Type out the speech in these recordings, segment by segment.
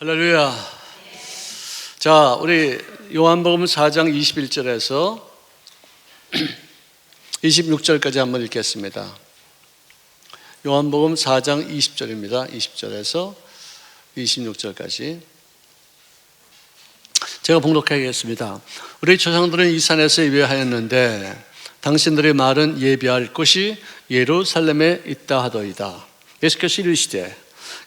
할렐루야. 자, 우리 요한복음 4장 21절에서 26절까지 한번 읽겠습니다. 요한복음 4장 20절입니다. 20절에서 26절까지 제가 봉독하겠습니다. 우리 조상들은 이 산에서 예배하였는데 당신들의 말은 예배할 곳이 예루살렘에 있다 하더이다. 예수께서 이르시되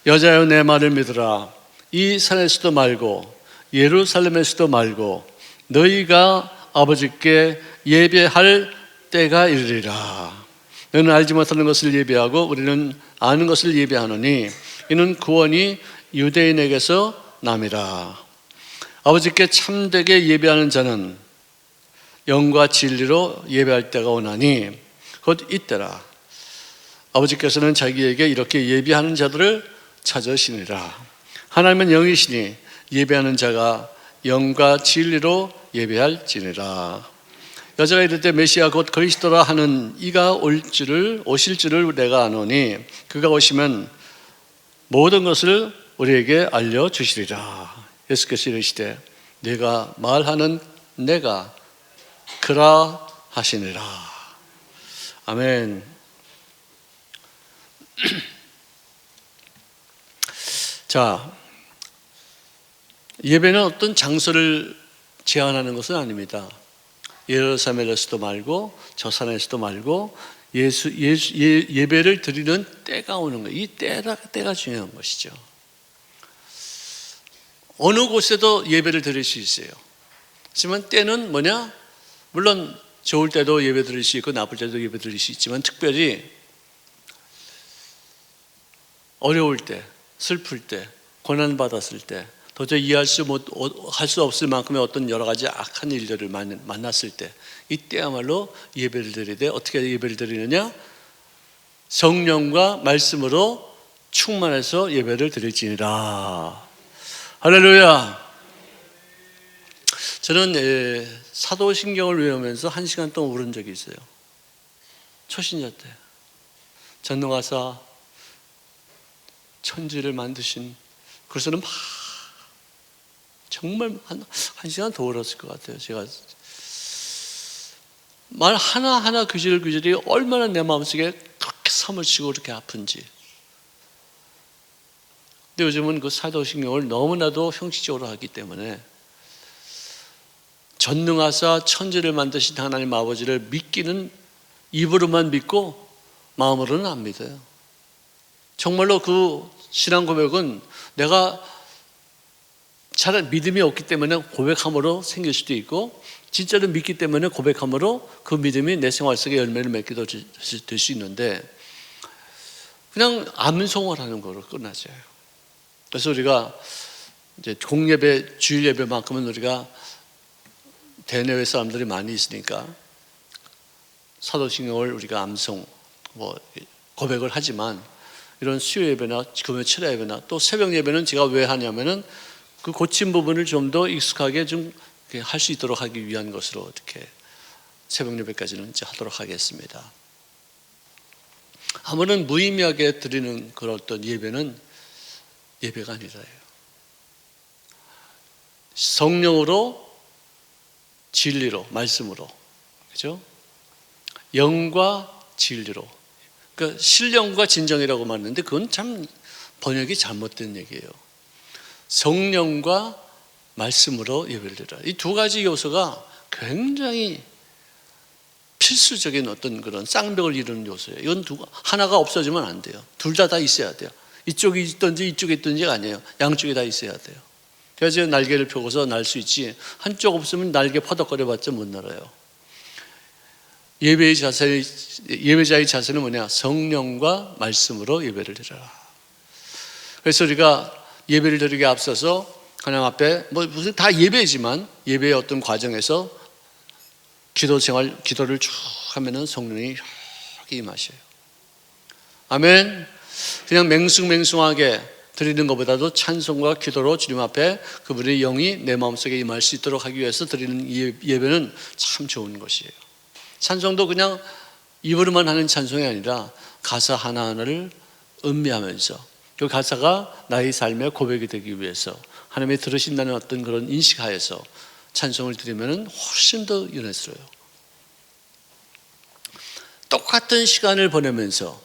여자여 내 말을 믿으라. 이 산에서도 말고 예루살렘에서도 말고 너희가 아버지께 예배할 때가 이르리라. 너는 알지 못하는 것을 예배하고 우리는 아는 것을 예배하노니 이는 구원이 유대인에게서 남이라. 아버지께 참되게 예배하는 자는 영과 진리로 예배할 때가 오나니 곧 이때라. 아버지께서는 자기에게 이렇게 예배하는 자들을 찾으시니라. 하나님은 영이시니 예배하는 자가 영과 진리로 예배할지니라. 여자가 이르되 메시아 곧 그리스도라 하는 이가 오실 줄을 내가 아노니 그가 오시면 모든 것을 우리에게 알려주시리라. 예수께서 이르시되 내가 말하는 내가 그라 하시니라. 아멘. 자, 예배는 어떤 장소를 제한하는 것은 아닙니다. 예루살렘에서도 말고 저 산에서도 말고 예배를 드리는 때가 오는 거예요. 이 때가 중요한 것이죠. 어느 곳에도 예배를 드릴 수 있어요. 하지만 때는 뭐냐? 물론 좋을 때도 예배 드릴 수 있고 나쁠 때도 예배 드릴 수 있지만 특별히 어려울 때, 슬플 때, 고난받았을 때, 도저히 이해할 수 없을 만큼의 어떤 여러 가지 악한 일들을 만났을 때, 이때야말로 예배를 드리되 어떻게 예배를 드리느냐? 성령과 말씀으로 충만해서 예배를 드릴지니라. 할렐루야. 저는 사도신경을 외우면서 1시간 동안 울은 적이 있어요. 초신자 때. 전능하사 천지를 만드신, 그래서는 막 정말 한 시간 더 울었을 것 같아요. 제가 말 하나하나 규절이 얼마나 내 마음속에 그렇게 사무치고 그렇게 아픈지. 근데 요즘은 그 사도신경을 너무나도 형식적으로 하기 때문에 전능하사 천지를 만드신 하나님 아버지를 믿기는 입으로만 믿고 마음으로는 안 믿어요. 정말로 그 신앙 고백은 내가 잘 믿음이 없기 때문에 고백함으로 생길 수도 있고 진짜로 믿기 때문에 고백함으로 그 믿음이 내 생활 속에 열매를 맺게 될 수 있는데 그냥 암송을 하는 거로 끝나져요. 그래서 우리가 이제 공예배, 주일 예배만큼은 우리가 대내외 사람들이 많이 있으니까 사도신경을 우리가 암송, 고백을 하지만 이런 수요 예배나 금요 철야 예배나 또 새벽 예배는 제가 왜 하냐면은 그 고친 부분을 좀 더 익숙하게 좀 할 수 있도록 하기 위한 것으로 이렇게 새벽 예배까지는 이제 하도록 하겠습니다. 아무런 무의미하게 드리는 그런 어떤 예배는 예배가 아니라요. 성령으로, 진리로, 말씀으로, 그죠? 영과 진리로. 그러니까 신령과 진정이라고 말하는데 그건 참 번역이 잘못된 얘기예요. 성령과 말씀으로 예배를 드려라. 이 두 가지 요소가 굉장히 필수적인 어떤 그런 쌍벽을 이루는 요소예요. 이건 하나가 없어지면 안 돼요. 둘 다 있어야 돼요. 이쪽이 있든지 이쪽이 있든지가 아니에요. 양쪽이 다 있어야 돼요. 그래서 날개를 펴고서 날 수 있지 한쪽 없으면 날개 퍼덕거려봤자 못 날아요. 예배자의 자세는 뭐냐? 성령과 말씀으로 예배를 드려라. 그래서 우리가 예배를 드리기에 앞서서 하나님 앞에 무슨 다 예배지만 예배의 어떤 과정에서 기도를 쭉 하면은 성령이 여기 임하셔요. 아멘. 그냥 맹숭맹숭하게 드리는 것보다도 찬송과 기도로 주님 앞에 그분의 영이 내 마음속에 임할 수 있도록 하기 위해서 드리는 예배는 참 좋은 것이에요. 찬송도 그냥 입으로만 하는 찬송이 아니라 가사 하나하나를 음미하면서 그 가사가 나의 삶의 고백이 되기 위해서 하나님이 들으신다는 어떤 그런 인식하에서 찬송을 드리면 훨씬 더 연애스러워요. 똑같은 시간을 보내면서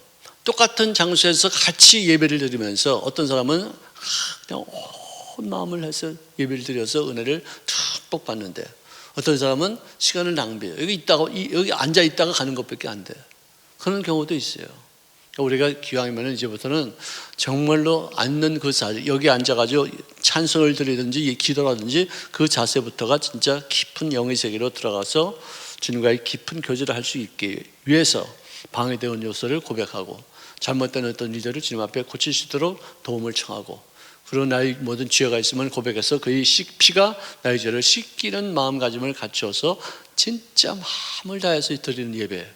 똑같은 장소에서 같이 예배를 드리면서 어떤 사람은 그냥 온 마음을 해서 예배를 드려서 은혜를 듬뿍 받는데 어떤 사람은 시간을 낭비해요. 여기 앉아 있다가 가는 것밖에 안 돼요. 그런 경우도 있어요. 우리가 기왕이면 이제부터는 정말로 앉는 그 자세, 여기 앉아가지고 찬송을 드리든지 기도라든지 그 자세부터가 진짜 깊은 영의 세계로 들어가서 주님과의 깊은 교제를 할 수 있기 위해서 방해되는 요소를 고백하고 잘못된 어떤 일들을 주님 앞에 고칠 수 있도록 도움을 청하고 그리고 나의 모든 죄가 있으면 고백해서 그의 피가 나의 죄를 씻기는 마음가짐을 갖추어서 진짜 마음을 다해서 드리는 예배,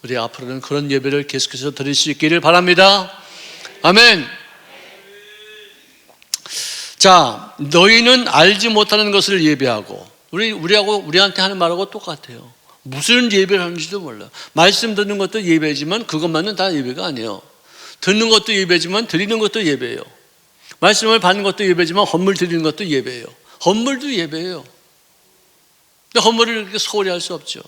우리 앞으로는 그런 예배를 계속해서 드릴 수 있기를 바랍니다. 아멘. 자, 너희는 알지 못하는 것을 예배하고 우리한테 하는 말하고 똑같아요. 무슨 예배를 하는지도 몰라. 말씀 듣는 것도 예배지만 그것만은 다 예배가 아니에요. 듣는 것도 예배지만 드리는 것도 예배예요. 말씀을 받는 것도 예배지만 헌물 드리는 것도 예배예요. 헌물도 예배예요. 근데 헌물을 이렇게 소홀히 할 수 없죠.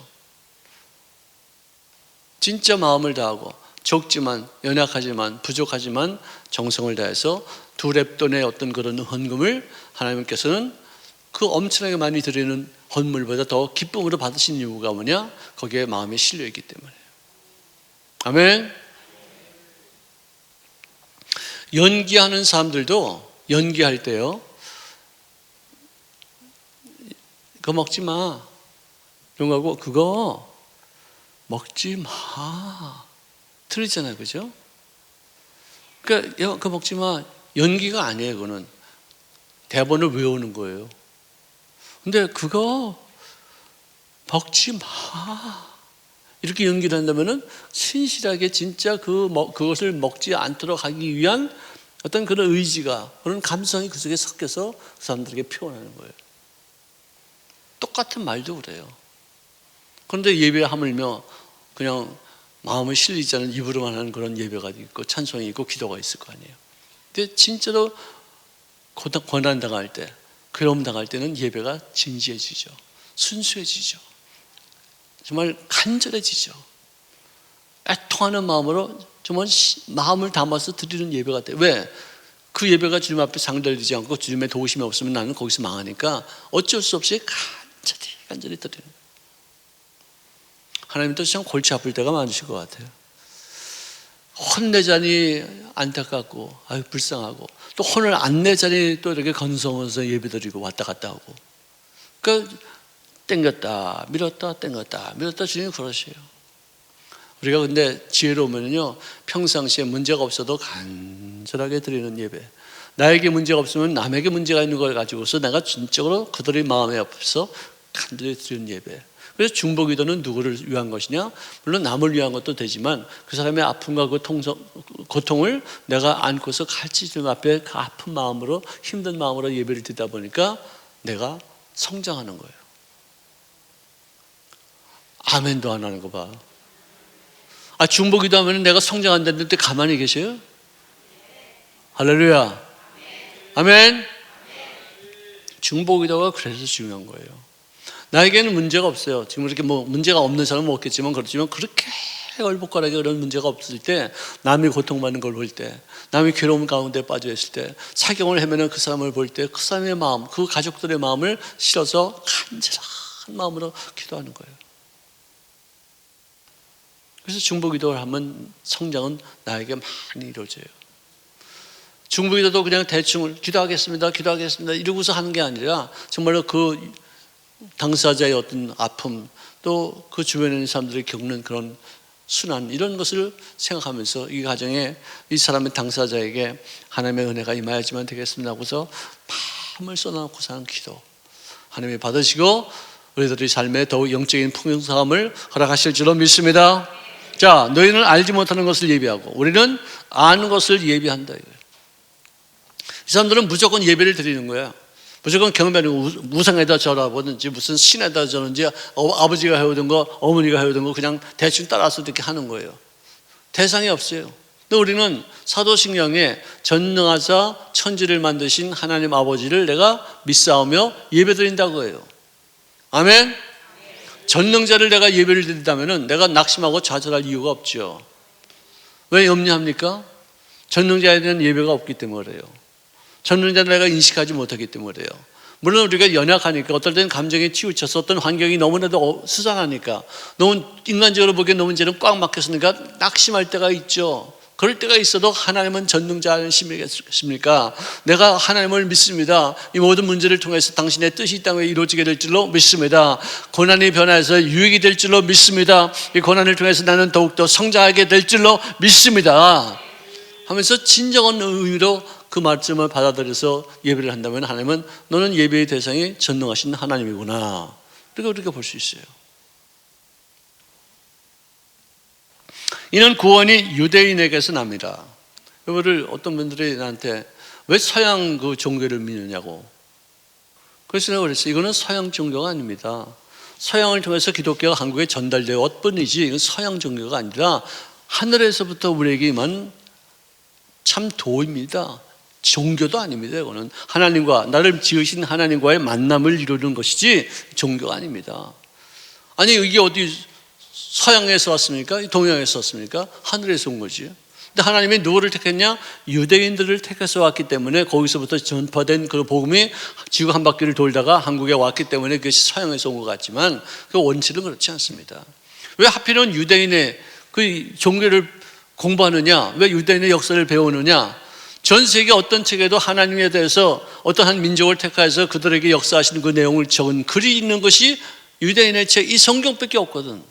진짜 마음을 다하고 적지만 연약하지만 부족하지만 정성을 다해서 두 렙돈의 어떤 그런 헌금을 하나님께서는 그 엄청나게 많이 드리는 헌물보다 더 기쁨으로 받으신 이유가 뭐냐? 거기에 마음이 실려있기 때문에. 아멘. 연기하는 사람들도 연기할 때요, 그거 먹지 마 이런 거하고 그거 먹지 마 틀리잖아요, 그죠? 그러니까 그거 먹지 마 연기가 아니에요. 그거는 대본을 외우는 거예요. 근데 그거 먹지 마 이렇게 연기를 한다면은 신실하게 진짜 그것을 먹지 않도록 하기 위한 어떤 그런 의지가, 그런 감성이 그 속에 섞여서 그 사람들에게 표현하는 거예요. 똑같은 말도 그래요. 그런데 예배 하물며 그냥 마음을 실리지 않은 입으로만 하는 그런 예배가 있고 찬송이 있고 기도가 있을 거 아니에요. 근데 진짜로 고난당할 때, 괴로움 당할 때는 예배가 진지해지죠. 순수해지죠. 정말 간절해지죠. 애통하는 마음으로 정말 마음을 담아서 드리는 예배가 돼요. 왜? 그 예배가 주님 앞에 상달되지 않고 주님의 도우심이 없으면 나는 거기서 망하니까 어쩔 수 없이 간절히 드리는 거예요. 하나님도 참 골치 아플 때가 많으실 것 같아요. 혼내자니 안타깝고 불쌍하고 또 혼을 안 내자니 또 이렇게 건성해서 예배드리고 왔다 갔다 하고, 그러니까 땡겼다 밀었다 땡겼다 밀었다 주님이 그러세요. 우리가 근데 지혜로우면요 평상시에 문제가 없어도 간절하게 드리는 예배, 나에게 문제가 없으면 남에게 문제가 있는 걸 가지고서 내가 진짜로 그들의 마음에 앞서 간절히 드리는 예배. 그래서 중보기도는 누구를 위한 것이냐? 물론 남을 위한 것도 되지만 그 사람의 아픔과 그 고통을 내가 안고서 같이 주님 앞에 그 아픈 마음으로 힘든 마음으로 예배를 드리다 보니까 내가 성장하는 거예요. 아멘도 안 하는 거 봐. 중보기도 하면 내가 성장한다는데 가만히 계세요? 할렐루야. 아멘. 중보기도가 그래서 중요한 거예요. 나에게는 문제가 없어요. 지금 이렇게 문제가 없는 사람은 없겠지만 그렇지만 그렇게 얼복걸하게 그런 문제가 없을 때, 남이 고통받는 걸 볼 때, 남이 괴로움 가운데 빠져 있을 때, 사경을 헤매는 그 사람을 볼 때 그 사람의 마음, 그 가족들의 마음을 실어서 간절한 마음으로 기도하는 거예요. 그래서 중보기도를 하면 성장은 나에게 많이 이루어져요. 중보기도도 그냥 대충 기도하겠습니다 이러고서 하는 게 아니라 정말로 그 당사자의 어떤 아픔, 또 그 주변에 있는 사람들이 겪는 그런 순환, 이런 것을 생각하면서 이 가정에 이 사람의 당사자에게 하나님의 은혜가 임하여지면 되겠습니다 하고서 마음을 쏟아놓고 사는 기도, 하나님이 받으시고 우리들의 삶에 더욱 영적인 풍성함을 허락하실 줄로 믿습니다. 자, 너희는 알지 못하는 것을 예비하고 우리는 아는 것을 예비한다 이거예요. 이 사람들은 무조건 예배를 드리는 거야. 무조건 경배는 우상에다 절하든지 무슨 신에다 절든지 아버지가 해오던 거 어머니가 해오던 거 그냥 대충 따라서 이렇게 하는 거예요. 대상이 없어요. 근데 우리는 사도신경에 전능하사 천지를 만드신 하나님 아버지를 내가 믿사오며 예배드린다고 해요. 아멘? 전능자를 내가 예배를 드린다면 내가 낙심하고 좌절할 이유가 없죠. 왜 염려합니까? 전능자에 대한 예배가 없기 때문에 그래요. 전능자를 내가 인식하지 못하기 때문에 그래요. 물론 우리가 연약하니까 어떨 때는 감정에 치우쳐서 어떤 환경이 너무나도 수상하니까 너무 인간적으로 보기엔 너무 이제는 꽉 막혔으니까 낙심할 때가 있죠. 그럴 때가 있어도 하나님은 전능자이십니까? 내가 하나님을 믿습니다. 이 모든 문제를 통해서 당신의 뜻이 이 땅에 이루어지게 될 줄로 믿습니다. 고난이 변화해서 유익이 될 줄로 믿습니다. 이 고난을 통해서 나는 더욱더 성장하게 될 줄로 믿습니다 하면서 진정한 의미로 그 말씀을 받아들여서 예배를 한다면 하나님은 너는 예배의 대상이 전능하신 하나님이구나, 그렇게 볼 수 있어요. 이는 구원이 유대인에게서 납니다. 이거를 어떤 분들이 나한테 왜 서양 그 종교를 믿느냐고. 그래서 내가 그랬어요. 이거는 서양 종교가 아닙니다. 서양을 통해서 기독교가 한국에 전달되었 뿐이지 이건 서양 종교가 아니라 하늘에서부터 우리에게 임한 참 도입니다. 종교도 아닙니다. 이거는 하나님과, 나를 지으신 하나님과의 만남을 이루는 것이지 종교가 아닙니다. 아니 이게 어디 서양에서 왔습니까? 동양에서 왔습니까? 하늘에서 온 거지. 근데 하나님이 누구를 택했냐? 유대인들을 택해서 왔기 때문에 거기서부터 전파된 그 복음이 지구 한 바퀴를 돌다가 한국에 왔기 때문에 그것이 서양에서 온 것 같지만 그 원칙은 그렇지 않습니다. 왜 하필은 유대인의 그 종교를 공부하느냐? 왜 유대인의 역사를 배우느냐? 전 세계 어떤 책에도 하나님에 대해서 어떤 한 민족을 택해서 그들에게 역사하시는 그 내용을 적은 글이 있는 것이 유대인의 책, 이 성경밖에 없거든.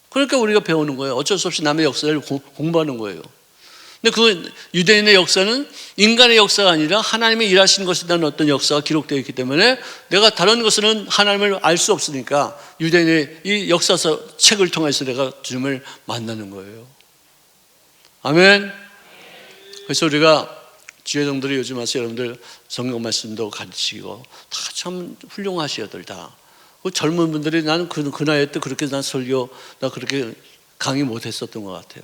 그러니까 우리가 배우는 거예요. 어쩔 수 없이 남의 역사를 공부하는 거예요. 근데 그 유대인의 역사는 인간의 역사가 아니라 하나님이 일하신 것에 대한 어떤 역사가 기록되어 있기 때문에 내가 다른 것은 하나님을 알 수 없으니까 유대인의 이 역사서 책을 통해서 내가 주님을 만나는 거예요. 아멘. 그래서 우리가 주회장들이 요즘 와서 여러분들 성경 말씀도 가르치고 다 참 훌륭하시어들 다. 그 젊은 분들이 나는 그 나이 때 그렇게 난 설교, 나 그렇게 강의 못 했었던 것 같아요.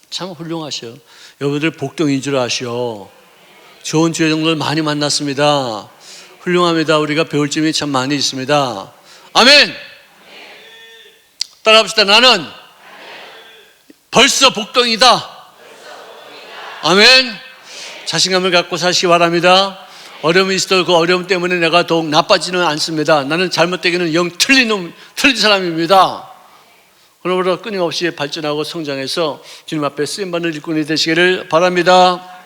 참 훌륭하셔. 여러분들 복덩인 줄 아시오. 좋은 주회장들 많이 만났습니다. 훌륭합니다. 우리가 배울 점이 참 많이 있습니다. 아멘. 따라합시다. 나는 벌써 복덩이다. 아멘. 자신감을 갖고 사시기 바랍니다. 어려움이 있어도 그 어려움 때문에 내가 더욱 나빠지는 않습니다. 나는 잘못되기는 영 틀린 사람입니다. 그러므로 끊임없이 발전하고 성장해서 주님 앞에 쓰임받는 일꾼이 되시기를 바랍니다.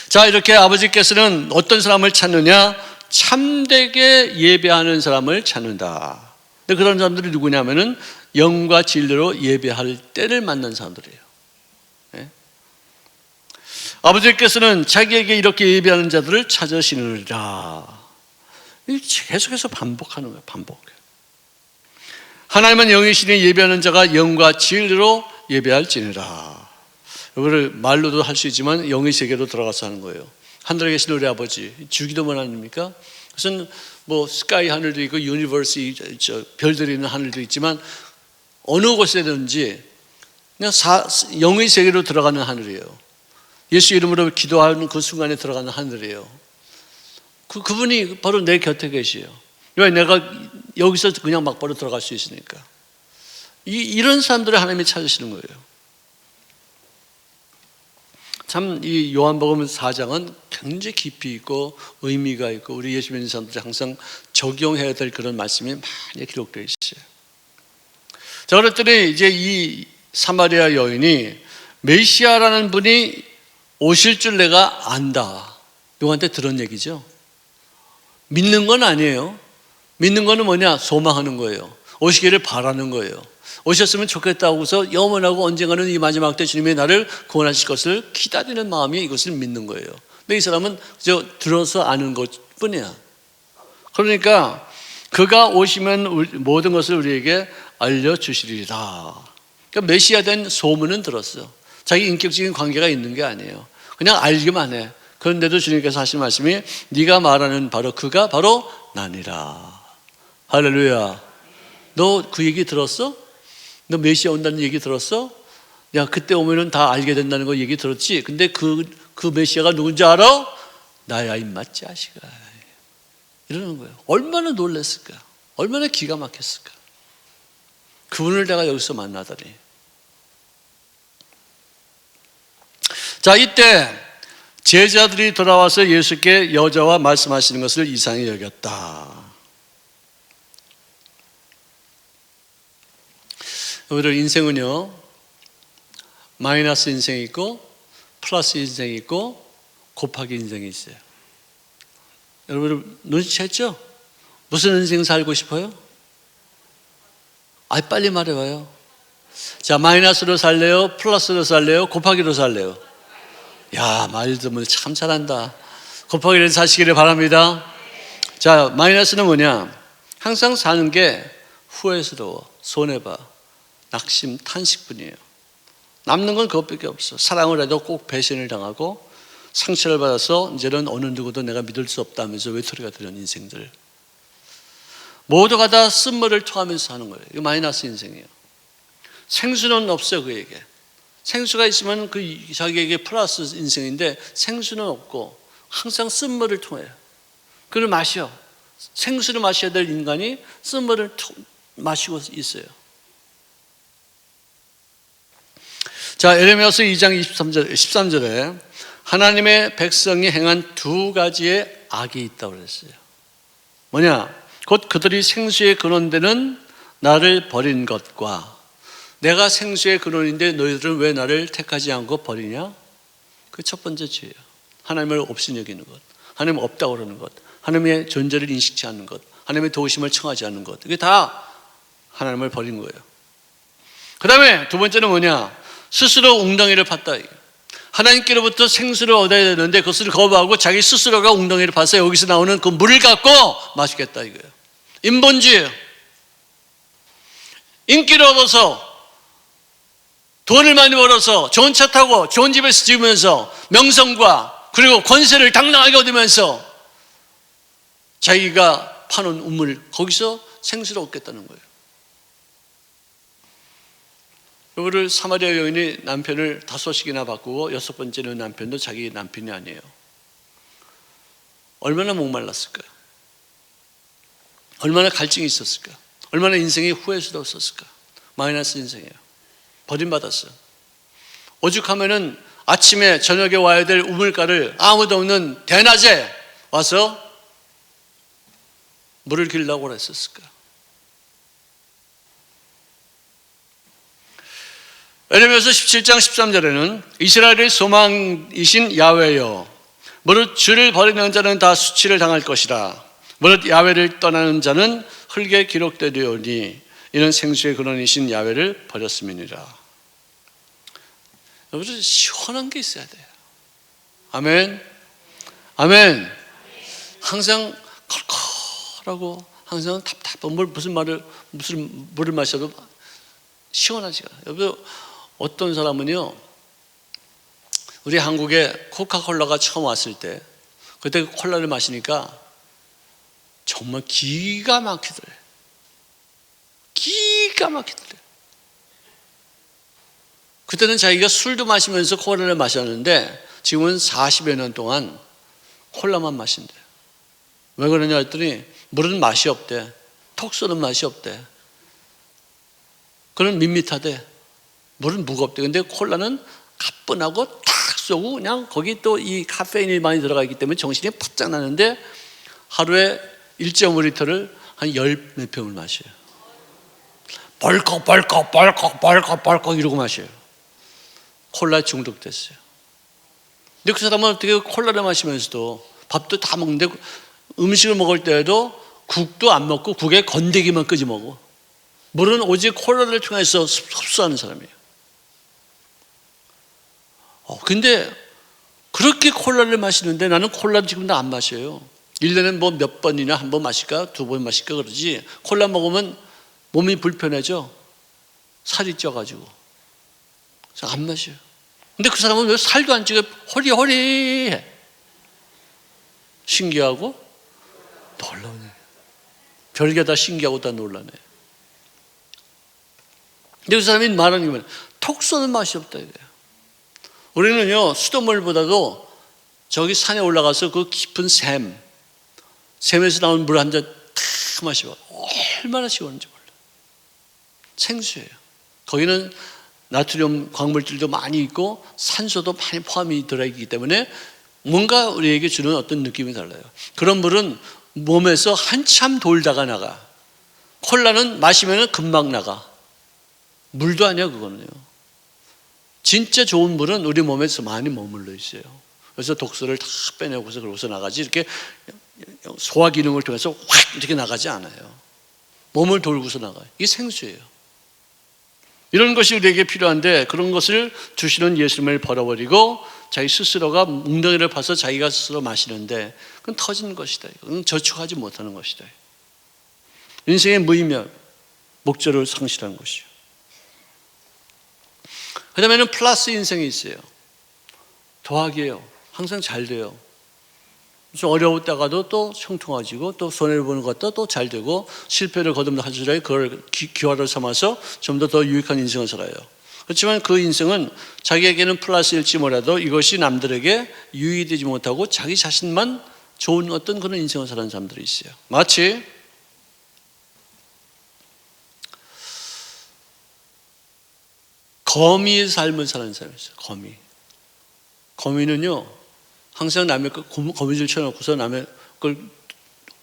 자, 이렇게 아버지께서는 어떤 사람을 찾느냐? 참되게 예배하는 사람을 찾는다. 근데 그런 사람들이 누구냐면은 영과 진리로 예배할 때를 만난 사람들이에요. 아버지께서는 자기에게 이렇게 예배하는 자들을 찾으시느니라. 계속해서 반복하는 거예요. 반복. 하나님은 영이시니 예배하는 자가 영과 진리로 예배할지니라. 이거를 말로도 할 수 있지만 영의 세계로 들어가서 하는 거예요. 하늘에 계신 우리 아버지, 주기도문 아닙니까? 그것은 뭐 스카이 하늘도 있고 유니버스, 별들이 있는 하늘도 있지만 어느 곳에든지 그냥 영의 세계로 들어가는 하늘이에요. 예수 이름으로 기도하는 그 순간에 들어가는 하늘이에요. 그분이 바로 내 곁에 계시요. 왜? 내가 여기서 그냥 막바로 들어갈 수 있으니까. 이런 사람들을 하나님이 찾으시는 거예요. 참 이 요한복음 4장은 굉장히 깊이 있고 의미가 있고 우리 예수 믿는 사람들이 항상 적용해야 될 그런 말씀이 많이 기록되어 있어요. 자, 그랬더니 이제 이 사마리아 여인이 메시아라는 분이 오실 줄 내가 안다. 누구한테 들은 얘기죠. 믿는 건 아니에요. 믿는 거는 뭐냐? 소망하는 거예요. 오시기를 바라는 거예요. 오셨으면 좋겠다고서 영원하고 언젠가는 이 마지막 때 주님이 나를 구원하실 것을 기다리는 마음이 이것을 믿는 거예요. 근데 이 사람은 그저 들어서 아는 것 뿐이야. 그러니까 그가 오시면 모든 것을 우리에게 알려주시리라. 그러니까 메시아 된 소문은 들었어. 자기 인격적인 관계가 있는 게 아니에요. 그냥 알기만 해. 그런데도 주님께서 하신 말씀이 네가 말하는 바로 그가 바로 나니라. 할렐루야. 너 그 얘기 들었어? 너 메시아 온다는 얘기 들었어? 야, 그때 오면은 다 알게 된다는 거 얘기 들었지? 근데 그 메시아가 누군지 알아? 나야 임마 자식아. 이러는 거예요. 얼마나 놀랐을까? 얼마나 기가 막혔을까? 그분을 내가 여기서 만나다니. 자, 이때 제자들이 돌아와서 예수께 여자와 말씀하시는 것을 이상히 여겼다. 우리 인생은요, 마이너스 인생이 있고 플러스 인생이 있고 곱하기 인생이 있어요. 여러분 눈치챘죠? 무슨 인생 살고 싶어요? 빨리 말해봐요. 자, 마이너스로 살래요? 플러스로 살래요? 곱하기로 살래요? 야, 말도 참 잘한다. 곱하기를 사시기를 바랍니다. 자, 마이너스는 뭐냐? 항상 사는 게 후회스러워, 손해봐, 낙심, 탄식뿐이에요. 남는 건 그것밖에 없어. 사랑을 해도 꼭 배신을 당하고 상처를 받아서 이제는 어느 누구도 내가 믿을 수 없다면서 외톨이가 되는 인생들. 모두가 다 쓴물을 토하면서 사는 거예요. 이거 마이너스 인생이에요. 생수는 없어요, 그에게. 생수가 있으면 자기에게 플러스 인생인데 생수는 없고 항상 쓴물을 통해요. 그걸 마셔. 생수를 마셔야 될 인간이 쓴물을 마시고 있어요. 자, 에레미야서 2장 13절에 하나님의 백성이 행한 두 가지의 악이 있다고 그랬어요. 뭐냐? 곧 그들이 생수의 근원되는 나를 버린 것과, 내가 생수의 근원인데 너희들은 왜 나를 택하지 않고 버리냐? 그 첫 번째 죄예요. 하나님을 없이 여기는 것, 하나님 없다고 그러는 것, 하나님의 존재를 인식치 않는 것, 하나님의 도우심을 청하지 않는 것, 이게 다 하나님을 버린 거예요. 그 다음에 두 번째는 뭐냐? 스스로 웅덩이를 팠다. 하나님께로부터 생수를 얻어야 되는데 그것을 거부하고 자기 스스로가 웅덩이를 파서 여기서 나오는 그 물을 갖고 마시겠다 이거예요. 인본주의. 인기를 얻어서 돈을 많이 벌어서 좋은 차 타고 좋은 집에서 지으면서 명성과 그리고 권세를 당당하게 얻으면서 자기가 파는 우물, 거기서 생수를 얻겠다는 거예요. 이거를 사마리아 여인이 남편을 5씩이나 바꾸고 6번째는 남편도 자기 남편이 아니에요. 얼마나 목말랐을까요? 얼마나 갈증이 있었을까? 얼마나 인생이 후회스러웠을까? 마이너스 인생이에요. 버림받았어요. 오죽하면은 아침에 저녁에 와야 될 우물가를 아무도 없는 대낮에 와서 물을 길라고 그랬었을까? 에레미야서 17장 13절에는 이스라엘의 소망이신 야훼여, 무릇 주를 버리는 자는 다 수치를 당할 것이라. 무릇 야훼를 떠나는 자는 흙에 기록되리오니 이는 생수의 근원이신 야훼를 버렸음이니라. 여러분, 시원한 게 있어야 돼요. 아멘. 아멘. 항상 컬컬하고 항상 답답한 무슨 물을 마셔도 시원하지가. 여러분, 어떤 사람은요, 우리 한국에 코카콜라가 처음 왔을 때 그때 콜라를 마시니까 정말 기가 막히더래. 기가 막히더래. 그때는 자기가 술도 마시면서 콜라를 마셨는데 지금은 40여 년 동안 콜라만 마신대. 왜 그러냐 했더니 물은 맛이 없대. 톡 쏘는 맛이 없대. 그는 밋밋하대. 물은 무겁대. 근데 콜라는 가뿐하고 탁 쏘고 그냥 거기 또 이 카페인이 많이 들어가 있기 때문에 정신이 바짝 나는데 하루에 1.5리터를 한 10몇 병을 마셔요. 벌컥 이러고 마셔요. 콜라 중독됐어요. 근데 그 사람은 어떻게 콜라를 마시면서도 밥도 다 먹는데 음식을 먹을 때에도 국도 안 먹고 국에 건더기만 끄지 먹어. 물은 오직 콜라를 통해서 흡수하는 사람이에요. 근데 그렇게 콜라를 마시는데 나는 콜라 지금도 안 마셔요. 1년에 뭐 몇 번이나 한 번 마실까? 2번 마실까? 그러지. 콜라 먹으면 몸이 불편해져. 살이 쪄가지고. 그래서 안 마셔요. 근데 그 사람은 왜 살도 안 찌고 허리해. 신기하고 놀라네. 별게 다 신기하고 다 놀라네. 근데 그 사람이 말하는 게 뭐냐? 톡 쏘는 맛이 없다 이거예요. 우리는요, 수돗물보다도 저기 산에 올라가서 그 깊은 샘에서 나온 물 한 잔 탁 마시고 얼마나 시원한지 몰라요. 생수예요. 거기는 나트륨 광물질도 많이 있고 산소도 많이 포함이 들어있기 때문에 뭔가 우리에게 주는 어떤 느낌이 달라요. 그런 물은 몸에서 한참 돌다가 나가. 콜라는 마시면 금방 나가. 물도 아니야 그거는요. 진짜 좋은 물은 우리 몸에서 많이 머물러 있어요. 그래서 독소를 다 빼내고서 그러고서 나가지, 이렇게 소화 기능을 통해서 확 이렇게 나가지 않아요. 몸을 돌고서 나가요. 이게 생수예요. 이런 것이 우리에게 필요한데 그런 것을 주시는 예수님을 버려버리고 자기 스스로가 웅덩이를 파서 자기가 스스로 마시는데 그건 터진 것이다. 그건 저축하지 못하는 것이다. 인생의 무의미한 목적을 상실하는 것이요. 그 다음에는 플러스 인생이 있어요. 더하기예요. 항상 잘 돼요. 좀 어려웠다가도 또 형통해지고, 또 손해를 보는 것도 또 잘 되고, 실패를 거듭하시더라도 그걸 기화를 삼아서 좀 더 유익한 인생을 살아요. 그렇지만 그 인생은 자기에게는 플러스일지 몰라도 이것이 남들에게 유익이 되지 못하고 자기 자신만 좋은 어떤 그런 인생을 사는 사람들이 있어요. 마치 거미의 삶을 사는 사람이 있어요. 거미는요, 항상 남의 거미줄 쳐놓고서 남의 걸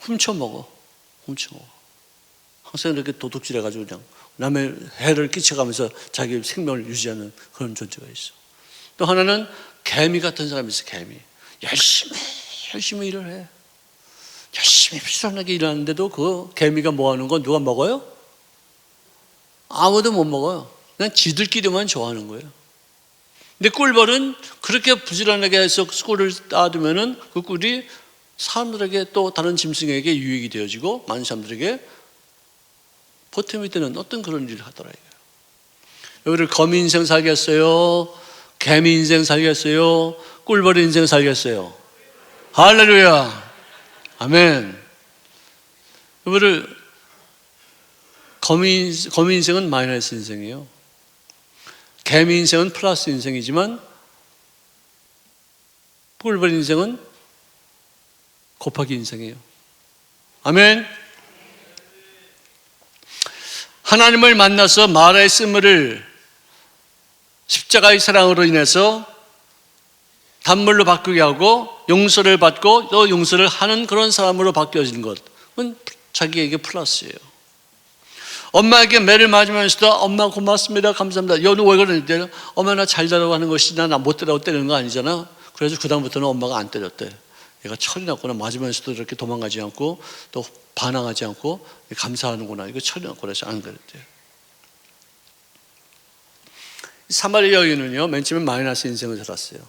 훔쳐먹어. 항상 이렇게 도둑질해가지고 그냥 남의 해를 끼쳐가면서 자기 생명을 유지하는 그런 존재가 있어. 또 하나는 개미 같은 사람이 있어. 개미. 열심히 일을 해. 열심히 부지런하게 일하는데도 그 개미가 뭐하는 건 누가 먹어요? 아무도 못 먹어요. 그냥 지들끼리만 좋아하는 거예요. 근데 꿀벌은 그렇게 부지런하게 해서 꿀을 따두면은 그 꿀이 사람들에게 또 다른 짐승에게 유익이 되어지고 많은 사람들에게 보탬이 되는 어떤 그런 일을 하더라. 여기를 거미 인생 살겠어요? 개미 인생 살겠어요? 꿀벌 인생 살겠어요? 할렐루야. 아멘. 여기를 거미 인생은 마이너스 인생이에요. 개미 인생은 플러스 인생이지만 꿀벌 인생은 곱하기 인생이에요. 아멘. 하나님을 만나서 마라의 쓴물을 십자가의 사랑으로 인해서 단물로 바꾸게 하고 용서를 받고 또 용서를 하는 그런 사람으로 바뀌어지는 것은 자기에게 플러스예요. 엄마에게 매를 맞으면서도 엄마 고맙습니다, 감사합니다. 여너 왜 그러는데? 엄마 나 잘 자라고 하는 것이 나 못 때라고 때리는 거 아니잖아. 그래서 그 다음부터는 엄마가 안 때렸대. 얘가 철이 났구나. 맞으면서도 이렇게 도망가지 않고 또 반항하지 않고 감사하는구나. 이거 철이 났구나. 그래서 안 그랬대요. 사마리아 여인은요, 맨 처음에 마이너스 인생을 살았어요.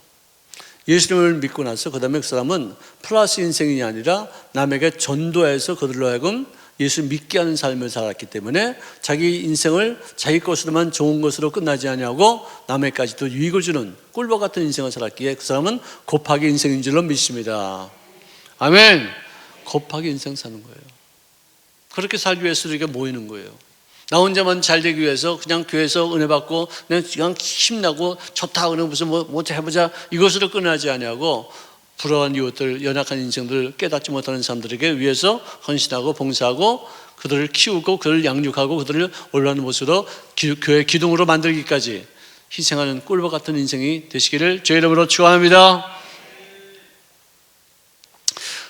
예수님을 믿고 나서 그 다음에 그 사람은 플러스 인생이 아니라 남에게 전도해서 그들로 하여금 예수 믿게 하는 삶을 살았기 때문에 자기 인생을 자기 것으로만 좋은 것으로 끝나지 아니하고 남에게까지도 유익을 주는 꿀벌 같은 인생을 살았기에 그 사람은 곱하기 인생인 줄로 믿습니다. 아멘. 곱하기 인생 사는 거예요. 그렇게 살기 위해서 이렇게 모이는 거예요. 나 혼자만 잘 되기 위해서 그냥 교회에서 은혜 받고 그냥 힘나고 좋다 그냥 무슨 뭐 해보자 이것으로 끝나지 아니하고 불안한 이웃들, 연약한 인생들 깨닫지 못하는 사람들에게 위해서 헌신하고 봉사하고 그들을 키우고 그들을 양육하고 그들을 올라가는 모습으로 교회 기둥으로 만들기까지 희생하는 꿀벌 같은 인생이 되시기를 주의 이름으로 축원합니다.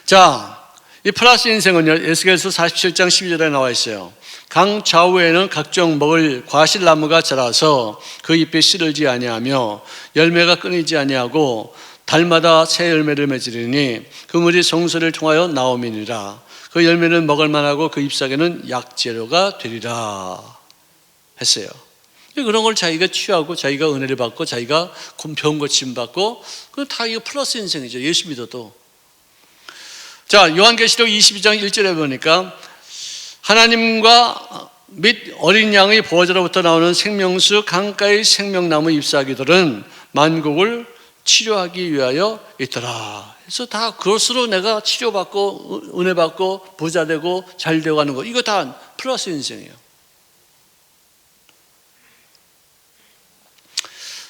자, 이 플러스 인생은요, 에스겔서 47장 12절에 나와 있어요. 강 좌우에는 각종 먹을 과실나무가 자라서 그 잎에 씨를지 아니하며 열매가 끊이지 아니하고 달마다 새 열매를 맺으리니 그 물이 성소를 통하여 나옴이니라. 그 열매는 먹을 만하고 그 잎사귀는 약재료가 되리라 했어요. 그런 걸 자기가 취하고 자기가 은혜를 받고 자기가 병 고침 받고 그 다 이거 플러스 인생이죠. 예수 믿어도. 자, 요한계시록 22장 1절에 보니까 하나님과 및 어린 양의 보호자로부터 나오는 생명수 강가의 생명나무 잎사귀들은 만국을 치료하기 위하여 있더라. 그래서 다 그것으로 내가 치료받고 은혜 받고 부자 되고 잘 되고 하는 거, 이거 다 플러스 인생이에요.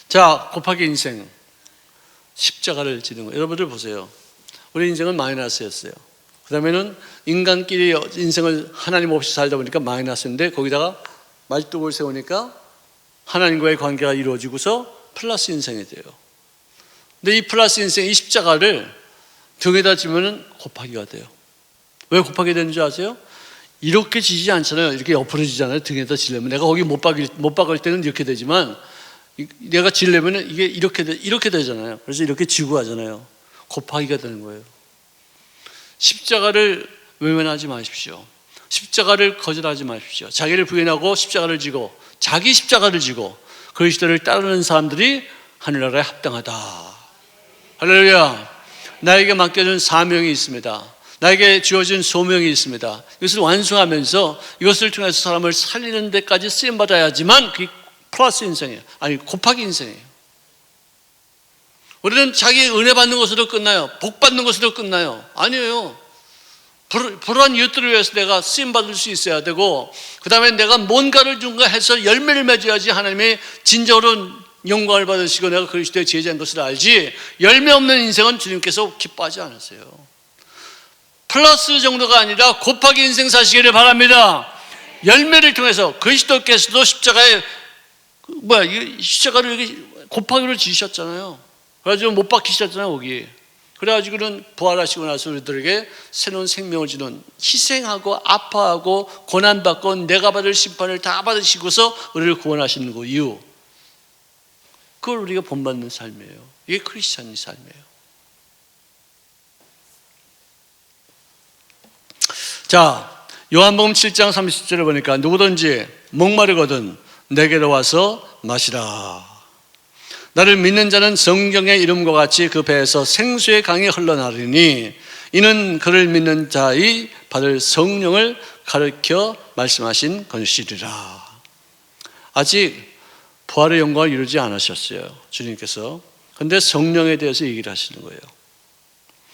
자, 곱하기 인생. 십자가를 지는 거. 여러분들 보세요. 우리 인생은 마이너스였어요. 그 다음에는 인간끼리 인생을 하나님 없이 살다 보니까 마이너스인데 거기다가 말뚝을 세우니까 하나님과의 관계가 이루어지고서 플러스 인생이 돼요. 근데 이 플러스 인생, 이 십자가를 등에다 지면은 곱하기가 돼요. 왜 곱하기 되는 줄 아세요? 이렇게 지지 않잖아요. 이렇게 옆으로 지잖아요. 등에다 지려면. 내가 거기 못 박을 때는 이렇게 되지만 내가 지려면 이게 이렇게 되잖아요. 그래서 이렇게 지고 하잖아요. 곱하기가 되는 거예요. 십자가를 외면하지 마십시오. 십자가를 거절하지 마십시오. 자기를 부인하고 십자가를 지고 자기 십자가를 지고 그리스도를 따르는 사람들이 하늘나라에 합당하다. 할렐루야. 나에게 맡겨준 사명이 있습니다. 나에게 주어진 소명이 있습니다. 이것을 완수하면서 이것을 통해서 사람을 살리는 데까지 쓰임받아야지만 그게 플러스 인생이에요. 아니, 곱하기 인생이에요. 우리는 자기 은혜 받는 것으로 끝나요. 복 받는 것으로 끝나요. 아니에요. 불우한 이웃들을 위해서 내가 쓰임받을 수 있어야 되고, 그 다음에 내가 뭔가를 준가 해서 열매를 맺어야지 하나님이 진정으로 영광을 받으시고 내가 그리스도의 제자인 것을 알지, 열매 없는 인생은 주님께서 기뻐하지 않으세요. 플러스 정도가 아니라 곱하기 인생 사시기를 바랍니다. 열매를 통해서 그리스도께서도 십자가에 십자가를 이렇게 곱하기로 지으셨잖아요. 그래가지고 못 박히셨잖아요, 거기. 그래가지고는 부활하시고 나서 우리들에게 새로운 생명을 주는, 희생하고 아파하고 고난받고 내가 받을 심판을 다 받으시고서 우리를 구원하시는 그 이유, 그걸 우리가 본받는 삶이에요. 이게 크리스찬의 삶이에요. 자, 요한복음 7장 30절에 보니까 누구든지 목마르거든 내게로 와서 마시라. 나를 믿는 자는 성경의 이름과 같이 그 배에서 생수의 강이 흘러나르니 이는 그를 믿는 자의 받을 성령을 가르쳐 말씀하신 것이리라. 아직 부활의 영광을 이루지 않으셨어요, 주님께서. 그런데 성령에 대해서 얘기를 하시는 거예요.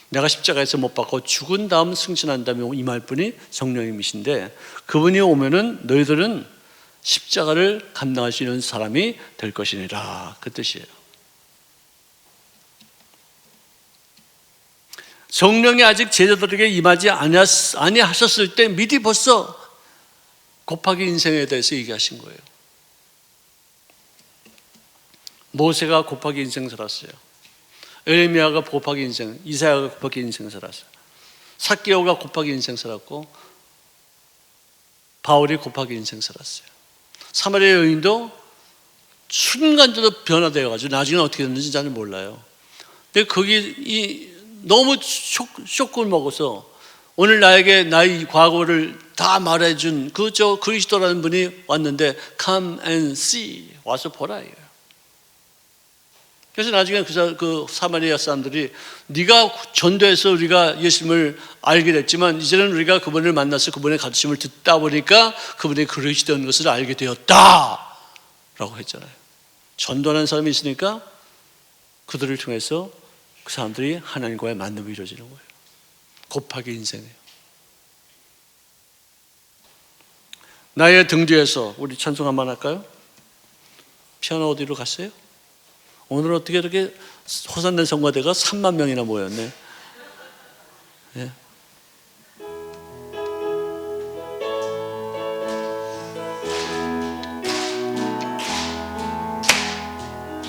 내가 십자가에서 못 박고 죽은 다음 승천한 다음에 임할 분이 성령님이신데, 그분이 오면은 너희들은 십자가를 감당할 수 있는 사람이 될 것이니라, 그 뜻이에요. 성령이 아직 제자들에게 임하지 아니하셨을 때 미리 벌써 곱하기 인생에 대해서 얘기하신 거예요. 모세가 곱하기 인생 살았어요. 에레미야가 곱하기 인생, 이사야가 곱하기 인생 살았어요. 삭개오가 곱하기 인생 살았고, 바울이 곱하기 인생 살았어요. 사마리아 여인도 순간적으로 변화되어 가지고 나중에 어떻게 됐는지 잘 몰라요. 근데 거기 너무 쇼크를 먹어서 오늘 나에게 나의 과거를 다 말해준 그리스도라는 분이 왔는데 come and see, 와서 보라 이거예요. 그래서 나중에 그 사마리아 사람들이 네가 전도해서 우리가 예수님을 알게 됐지만 이제는 우리가 그분을 만나서 그분의 가르침을 듣다 보니까 그분의 그리스도인 것을 알게 되었다 라고 했잖아요. 전도하는 사람이 있으니까 그들을 통해서 그 사람들이 하나님과의 만남이 이루어지는 거예요. 곱하기 인생이에요. 나의 등 뒤에서 우리 찬송 한번 할까요? 피아노 어디로 갔어요? 오늘 어떻게 이렇게 호산된 성가대가 3만 명이나 모였네. 네.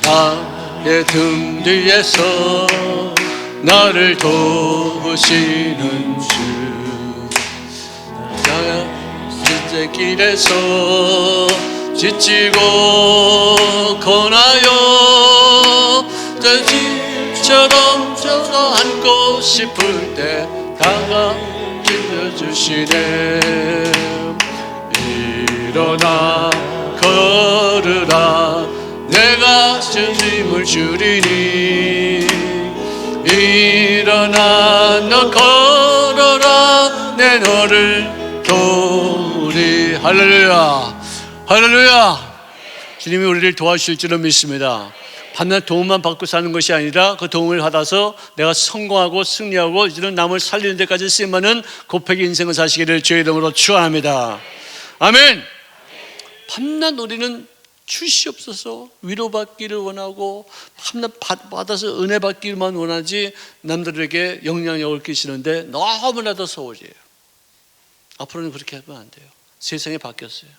나의 등 뒤에서 나를 도우시는 주, 나의 길에서 지치고 고나요 집처럼 저가 앉고 싶을 때 다가겨 주시네. 일어나 걸으라 내가 주님을 주리니. 일어나 너 걸어라 내 너를 도우리. 할렐루야, 할렐루야. 주님이 우리를 도와주실 줄은 믿습니다. 반면 도움만 받고 사는 것이 아니라 그 도움을 받아서 내가 성공하고 승리하고 이제는 남을 살리는 데까지 쓰임받는 곱하기 인생을 사시기를 주의 이름으로 축원합니다. 아멘. 밤낮 우리는 주시옵소서. 위로받기를 원하고 하나 받아서 은혜 받기만 원하지 남들에게 영향력을 끼치는데 너무나도 소홀해요. 앞으로는 그렇게 하면 안 돼요. 세상이 바뀌었어요.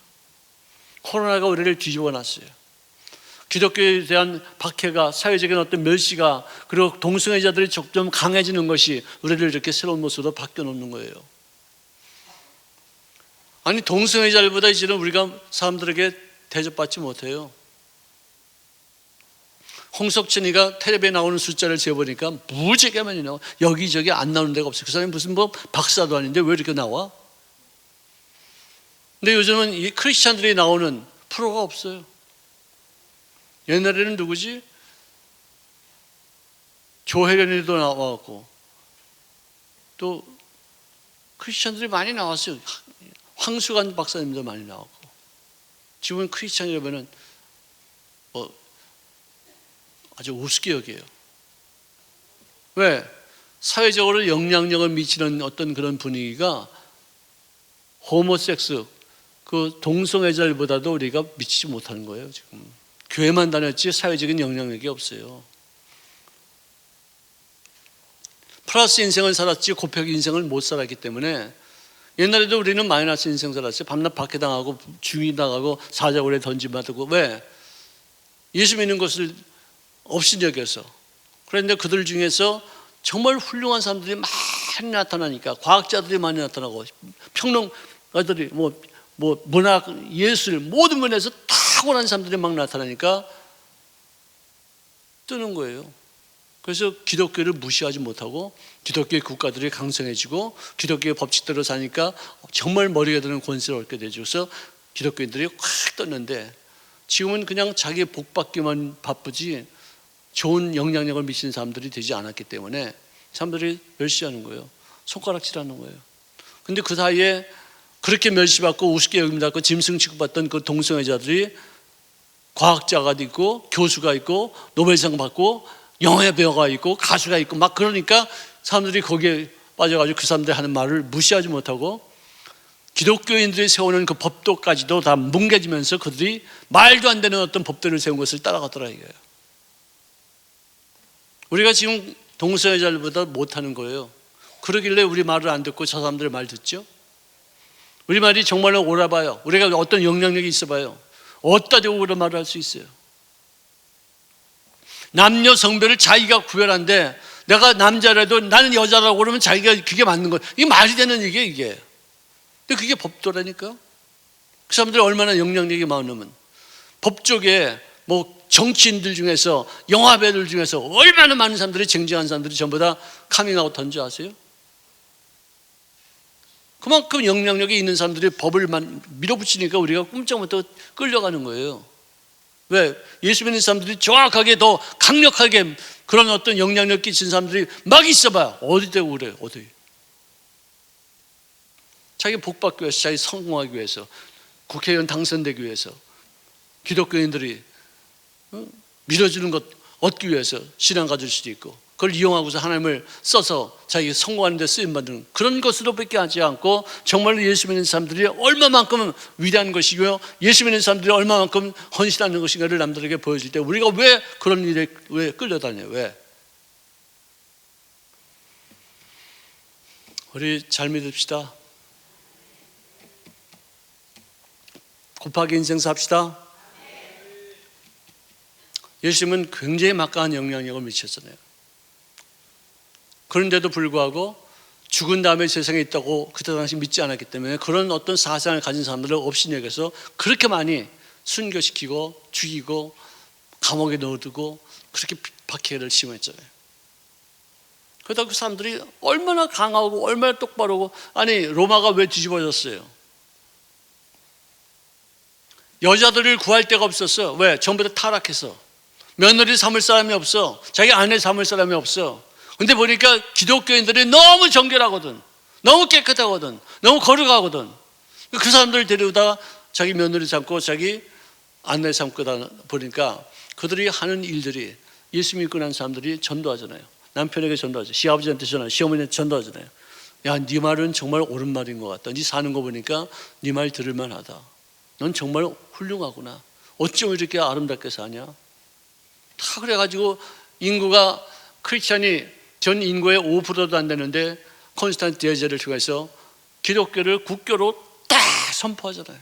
코로나가 우리를 뒤집어 놨어요. 기독교에 대한 박해가, 사회적인 어떤 멸시가, 그리고 동성애자들이 점점 강해지는 것이 우리를 이렇게 새로운 모습으로 바뀌어 놓는 거예요. 아니, 동성애자들보다 이제는 우리가 사람들에게 대접받지 못해요. 홍석천이가 텔레비에 나오는 숫자를 재보니까 무지개 많이 나와. 여기저기 안 나오는 데가 없어요. 그 사람이 무슨 뭐 박사도 아닌데 왜 이렇게 나와? 근데 요즘은 이 크리스찬들이 나오는 프로가 없어요. 옛날에는 누구지? 조혜련이도 나와갖고 또 크리스찬들이 많이 나왔어요. 황수관 박사님도 많이 나왔고. 지금은 크리스찬이라면은 뭐 아주 우습게 여겨요. 왜? 사회적으로 영향력을 미치는 어떤 그런 분위기가 호모섹스, 그 동성애자들보다도 우리가 미치지 못하는 거예요. 지금 교회만 다녔지 사회적인 영향력이 없어요. 플러스 인생을 살았지 곱하기 인생을 못 살았기 때문에 옛날에도 우리는 마이너스 인생 살았어요. 밤낮 박해당하고 중이당하고 사자굴에 던짐받고. 왜? 예수 믿는 것을 없이 여겨서. 그런데 그들 중에서 정말 훌륭한 사람들이 많이 나타나니까, 과학자들이 많이 나타나고, 평론가들이 뭐 문학, 예술 모든 면에서 탁월한 사람들이 막 나타나니까 뜨는 거예요. 그래서 기독교를 무시하지 못하고 기독교의 국가들이 강성해지고 기독교의 법칙대로 사니까 정말 머리가 드는 권세를 얻게 되죠. 그래서 기독교인들이 확 떴는데 지금은 그냥 자기 복 받기만 바쁘지 좋은 영향력을 미치는 사람들이 되지 않았기 때문에 사람들이 멸시하는 거예요. 손가락질하는 거예요. 근데 그 사이에 그렇게 멸시받고 우습게 여김받고 짐승 취급받던 그 동성애자들이 과학자가 있고 교수가 있고 노벨상 받고 영화 배우가 있고 가수가 있고 막 그러니까 사람들이 거기에 빠져가지고 그 사람들이 하는 말을 무시하지 못하고 기독교인들이 세우는 그 법도까지도 다 뭉개지면서 그들이 말도 안 되는 어떤 법들을 세운 것을 따라가더라 이거예요. 우리가 지금 동성애자들보다 못하는 거예요. 그러길래 우리 말을 안 듣고 저 사람들 말 듣죠. 우리 말이 정말로 옳아봐요. 우리가 어떤 영향력이 있어봐요. 어디다 대고 그런 말을 할 수 있어요. 남녀 성별을 자기가 구별한데 내가 남자라도 나는 여자라고 그러면 자기가 그게 맞는 거예요. 이게 말이 되는 얘기예요, 이게. 근데 그게 법도라니까. 그 사람들이 얼마나 영향력이 많으면 법 쪽에 뭐 정치인들 중에서 영화배들 중에서 얼마나 많은 사람들이 쟁쟁한 사람들이 전부 다 카밍아웃 한 줄 아세요? 그만큼 영향력이 있는 사람들이 법을 밀어붙이니까 우리가 꼼짝 못하고 끌려가는 거예요. 왜? 예수 믿는 사람들이 정확하게 더 강력하게 그런 어떤 영향력 끼친 사람들이 막 있어봐요. 어디 되고 그래요? 어디? 자기 복 받기 위해서, 자기 성공하기 위해서, 국회의원 당선되기 위해서, 기독교인들이 밀어주는 것 얻기 위해서 신앙 가질 수도 있고, 그걸 이용하고서 하나님을 써서 자기 성공하는 데 쓰임받는 그런 것으로밖에 하지 않고 정말로 예수 믿는 사람들이 얼마만큼 위대한 것이고요, 예수 믿는 사람들이 얼마만큼 헌신하는 것인가를 남들에게 보여줄 때 우리가 왜 그런 일에 왜 끌려다녀요? 왜? 우리 잘 믿읍시다. 곱하기 인생 삽시다. 예수님은 굉장히 막강한 영향력을 미쳤잖아요. 그런데도 불구하고 죽은 다음에 세상에 있다고 그때 당시 믿지 않았기 때문에 그런 어떤 사상을 가진 사람들을 업신여겨서 그렇게 많이 순교시키고 죽이고 감옥에 넣어두고 그렇게 박해를 심했잖아요. 그러다 그 사람들이 얼마나 강하고 얼마나 똑바르고, 아니 로마가 왜 뒤집어졌어요? 여자들을 구할 데가 없었어. 왜? 전부 다 타락해서 며느리 삼을 사람이 없어. 자기 아내 삼을 사람이 없어. 근데 보니까 기독교인들이 너무 정결하거든, 너무 깨끗하거든, 너무 거룩하거든. 그 사람들 데려다가 자기 며느리 삼고 자기 아내 삼고 보니까 그들이 하는 일들이 예수 믿고 난 사람들이 전도하잖아요. 남편에게 전도하죠. 시아버지한테 전도하죠. 시어머니한테 전도하잖아요. 야, 네 말은 정말 옳은 말인 것 같다. 네 사는 거 보니까 네 말 들을 만하다. 넌 정말 훌륭하구나. 어쩜 이렇게 아름답게 사냐? 다 그래가지고 인구가 크리스찬이 전 인구의 5%도 안 되는데 콘스탄티노 대제를 통해서 기독교를 국교로 딱 선포하잖아요.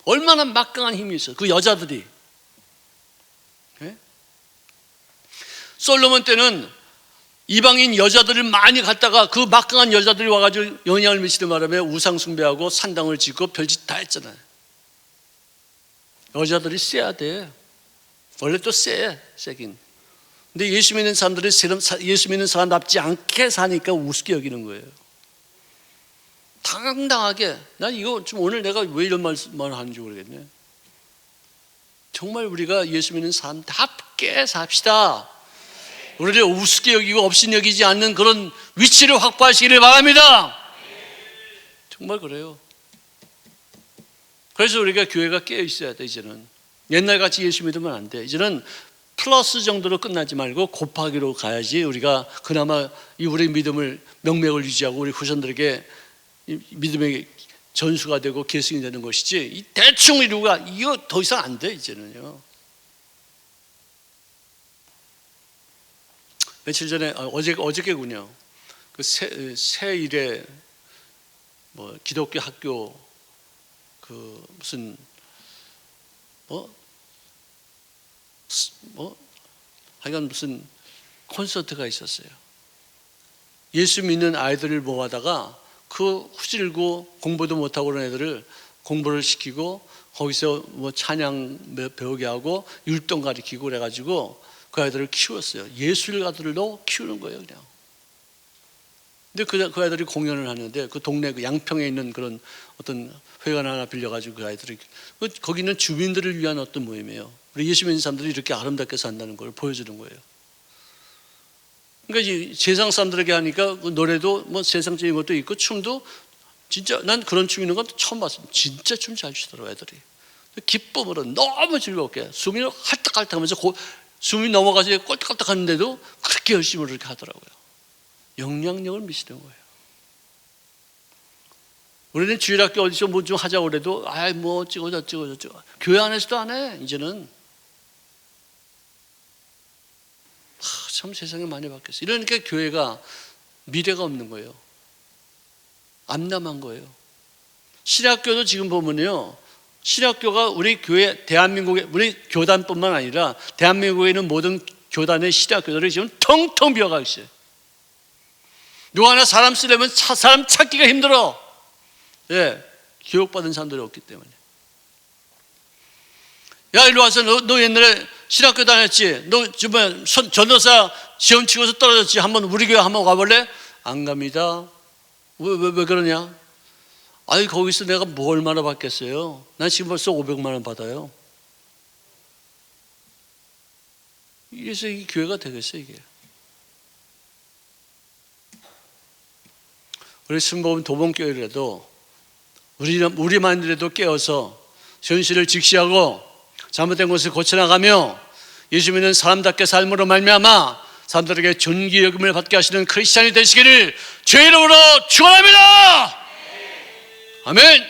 얼마나 막강한 힘이 있어요. 그 여자들이. 네? 솔로몬 때는 이방인 여자들을 많이 갖다가 그 막강한 여자들이 와가지고 영향을 미치는 바람에 우상 숭배하고 산당을 짓고 별짓 다 했잖아요. 여자들이 세야 돼. 원래 또 세긴. 근데 예수 믿는 사람들이 예수 믿는 사람답지 않게 사니까 우습게 여기는 거예요. 당당하게. 난 이거 좀 오늘 내가 왜 이런 말을 하는지 모르겠네. 정말 우리가 예수 믿는 사람답게 삽시다. 우리를 우습게 여기고 업신여기지 않는 그런 위치를 확보하시기를 바랍니다. 정말 그래요. 그래서 우리가 교회가 깨어 있어야 돼. 이제는 옛날같이 예수 믿으면 안 돼. 이제는 플러스 정도로 끝나지 말고 곱하기로 가야지 우리가 그나마 이 우리 믿음을 명맥을 유지하고 우리 후손들에게 믿음의 전수가 되고 계승이 되는 것이지, 이 대충 이루가 이거 더 이상 안 돼. 이제는요. 며칠 전에 어저께군요. 그 새일에 뭐 기독교 학교 그 무슨 하여간 무슨 콘서트가 있었어요. 예수 믿는 아이들을 모아다가 그 후질고 공부도 못하고 그런 애들을 공부를 시키고 거기서 뭐 찬양 배우게 하고 율동 가르치고 그래가지고 그 아이들을 키웠어요. 예술가들로 키우는 거예요, 그냥. 근데 그 아이들이 공연을 하는데 그 동네 그 양평에 있는 그런 어떤 회관 하나 빌려가지고 그 아이들이, 거기는 주민들을 위한 어떤 모임이에요. 우리 예수 믿는 사람들이 이렇게 아름답게 산다는 걸 보여주는 거예요. 그러니까 이제 세상 사람들에게 하니까 그 노래도 뭐 세상적인 것도 있고 춤도 진짜, 난 그런 춤 있는 건 처음 봤어요. 진짜 춤 잘 추더라고요, 애들이. 기쁨으로 너무 즐겁게 숨이 할딱할딱하면서 숨이 넘어가서 꼴딱꼴딱 하는데도 그렇게 열심히 그렇게 하더라고요. 영향력을 미치는 거예요. 우리는 주일학교 어디서 뭐 좀 하자고 그래도 뭐 어쩌고 저쩌고 교회 안에서도 안 해. 이제는 참 세상이 많이 바뀌었어요. 이러니까 교회가 미래가 없는 거예요. 암담한 거예요. 신학교도 지금 보면요, 신학교가 우리 교회 대한민국의 우리 교단뿐만 아니라 대한민국에 있는 모든 교단의 신학교들이 지금 텅텅 비어가 있어요. 누가 하나 사람 쓰려면 사람 찾기가 힘들어. 예, 교육받은 사람들이 없기 때문에. 야, 이리 와서 너 옛날에 신학교 다녔지? 너 주변에 전도사 시험 치고서 떨어졌지? 한번 우리 교회 한번 가볼래? 안 갑니다. 왜 그러냐? 아니, 거기서 내가 뭐 얼마나 받겠어요? 난 지금 벌써 500만 원 받아요. 이래서 이 교회가 되겠어요, 이게? 우리 순복음 도봉교회라도 우리만이라도 깨어서 현실을 직시하고 잘못된 것을 고쳐나가며 예수 믿는 사람답게 삶으로 말미암아 사람들에게 존귀 여김을 받게 하시는 크리스찬이 되시기를 주의 이름으로 축원합니다. 아멘.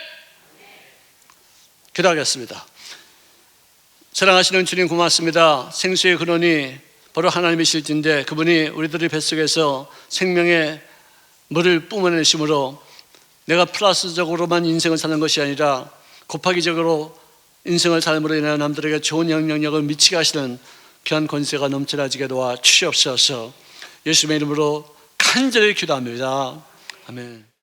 기도하겠습니다. 사랑하시는 주님, 고맙습니다. 생수의 근원이 바로 하나님이실진데 그분이 우리들의 뱃속에서 생명의 물을 뿜어내심으로 내가 플러스적으로만 인생을 사는 것이 아니라 곱하기적으로 인생을 삶으로 인하여 남들에게 좋은 영향력을 미치게 하시는 귀한 권세가 넘쳐나지게 도와 주시옵소서. 예수님의 이름으로 간절히 기도합니다. 아멘.